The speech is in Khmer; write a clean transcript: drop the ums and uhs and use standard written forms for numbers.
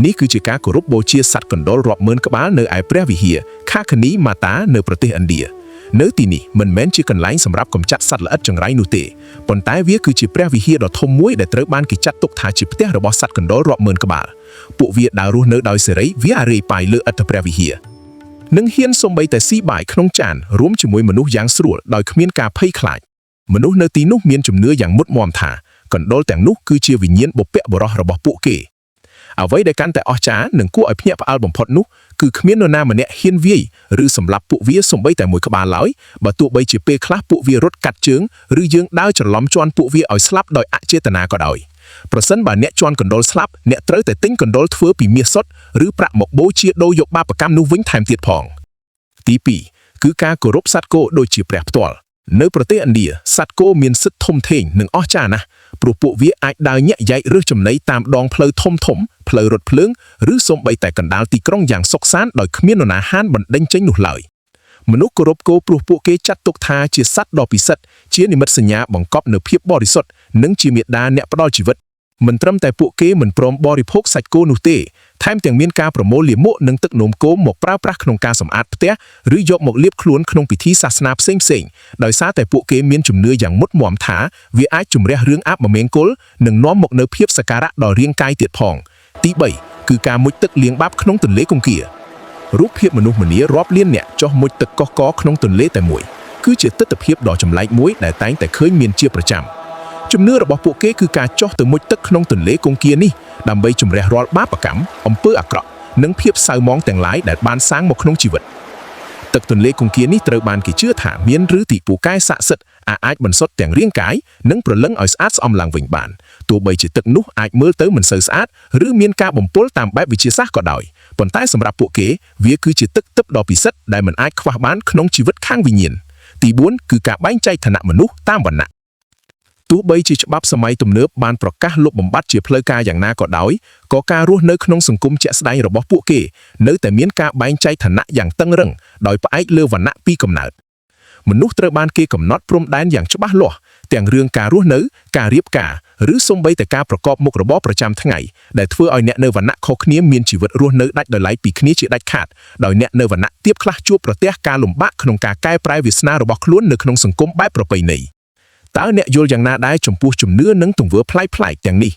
នេះគឺជាការគោរពបូជាសត្វកណ្ដុររាប់ម៉ឺនក្បាលនៅឯព្រះវិហារខាខនីម៉ាតានៅប្រទេសឥណ្ឌានៅទីនេះមិនមែនជាកន្លែងសម្រាប់កម្ចាត់សត្វល្អិតចង្រៃនោះទេប៉ុន្តែវាគឺជាព្រះវិហារដ៏ធំមួយដែលត្រូវបានគេចាត់ទុកថាជាផ្ទះរបស់សត្វកណ្ដុររាប់ម៉ឺនក្បាលពួកវាដើររស់នៅដោយសេរីវាអារេប៉ាយលើឥដ្ឋព្រះវិហារនិងហ៊ានសូម្បីតែស៊ីបាយក្នុងចានរួមជាមួយមនុស្សយ៉ាងស្រួលដោយគ្មានការភ័យខ្លាចមនុស្សនៅទីនោះមានជំនឿយ៉ាងមុតមាំថាកណ្ដុរទាំងនោះគឺជាវិញ្ញាណបុព្វបុរសរបស់ពួកគេអ្វីដែលកាន់តែអស្ចារ្យនិងគួរឲ្យភ្ញាក់ផ្អើលបំផុតនោះគឺគ្មាននរណាម្នាក់ហ៊ានវាយឬសម្លាប់ពួកវាសូម្បីតែមួយក្បាលឡើយបើទោះបីជាពេលខ្លះពួកវារត់កាត់ជើងឬយើងដើរច្រឡំជន់ពួកវាឲ្យស្លាប់ដោយអចេតនាក៏ដោយប្រសិនបើអ្នកជន់កណ្ដុរស្លាប់អ្នកត្រូវតែទិញកណ្ដុរធ្វើពីមាសសុទ្ធឬប្រាក់មកបូជាដូរយកបាបកម្មនោះវិញថែមទៀតផងទី2គឺការគោរពសត្វគោដូចជាព្រះផ្ទាល់នៅប្រទេសឥណ្ឌាសត្វគោមានសិទ្ធិធំធេងនិងអស្ចារ្យណាស់ព្រោះពួកវាអាចដើរញាក់យ៉ែករើសចំណីតាមដងផ្លូវធំផ្លូវរថភ្លើងឬសូម្បីតែកណ្ដាលទីក្រុងយ៉ាងសុខសាន្តដោយគ្មាននរណាហានបណ្ដេញចេញនោះឡើយមនុស្សគោរពគោព្រោះពួកគេចាត់ទុកថាជាសត្វដ៏ពិសិដ្ឋជានិមិត្តសញ្ញាបង្កប់នូវភាពបរិសុទ្ធនិងជាមាតាអ្នកផ្ដល់ជីវិតមិនត្រឹមតែពួកគេមិនព្រមបរិភោគសាច់គោនោះទេថែមទាំងមានការប្រមូលលាមកនិងទឹកនោមគោមកប្រើប្រាស់ក្នុងការសម្អាតផ្ទះឬយកមកលាបខ្លួនក្នុងពិធីសាសនាផ្សេងៗដោយសារតែពួកគេមានជំនឿយ៉ាងមុតមាំថាវាអាចជំរះរឿងអាបមមេង្គលនិងនាំមកនូវភាពសក្ការៈដល់រាងកាយទៀតផងទី3គឺការមុជទឹកលាងបាបក្នុងទន្លេគង្គារូបភាពមនុស្សម្នារាប់លានអ្នកចុះមុជទឹកកកកក្នុងទន្លេតែមួយគឺជាទិដ្ឋភាពដ៏ចម្លែកមួយដែលតែងតែឃើញមានជាប្រចាំជំនឿរបស់ពួកគេគឺការចុះទៅមុជទឹកក្នុងទន្លេគង្គានេះដើម្បីជំរះរាល់បាបកម្មអំពើអាក្រក់និងភាពសៅហ្មងទាំងឡាយដែលបានសាងមកក្នុងជីវិតទឹកទន្លេគង្គានេះត្រូវបានគេជឿថាមានឫទ្ធិពូកែស័ក្តិសិទ្ធិអាចបន្សុទ្ធទាំងរាងកាយនិងព្រលឹងឲ្យស្អាតស្អំឡើងវិញបានទោះបីជាទឹកនោះអាចមើលទៅមិនសូវស្អាតឬមានការបំពុលតាមបែបវិទ្យាសាស្ត្រក៏ដោយប៉ុន្តែសម្រាប់ពួកគេវាគឺជាទឹកទិព្វដ៏ពិសិដ្ឋដែលមិនអាចខ្វះបានក្នុងជីវិតខាងវិញ្ញាណទី4គឺការបែងចែកឋានៈមនុស្សតាមវណ្ណៈទោះបីជាច្បាប់សម័យទំនើបបានប្រកាសលុបបំបាត់ជាផ្លូវការយ៉ាងណាក៏ដោយក៏ការរស់នៅក្នុងសង្គមជាក់ស្ដែងរបស់ពួកគេនៅតែមានការបែងចែកឋានៈយ៉ាងតឹងរ៉ឹងដោយផ្អែកលើវណ្ណៈពីកំណើតមនុស្សត្រូវបានគេកំណត់ព្រំដែនយ៉ាងច្បាស់លាស់ទាំងរឿងការរស់នៅការរៀបការឬសូម្បីតែការប្រកបមុខរបរប្រចាំថ្ងៃដែលធ្វើឲ្យអ្នកនៅវណ្ណៈខុសគ្នាមានជីវិតរស់នៅដាច់ដោយឡែកពីគ្នាជាដាច់ខាតដោយអ្នកនៅវណ្ណៈទាបខ្លះជួបប្រទះការលំបាកក្នុងការកែប្រែវាសនារបស់ខ្លួននៅក្នុងសង្គមបែបប្រពៃណីតើអ្នកយល់យ៉ាងណាដែរចំពោះជំនឿនិងទង្វើប្លែកៗទាំងនេះ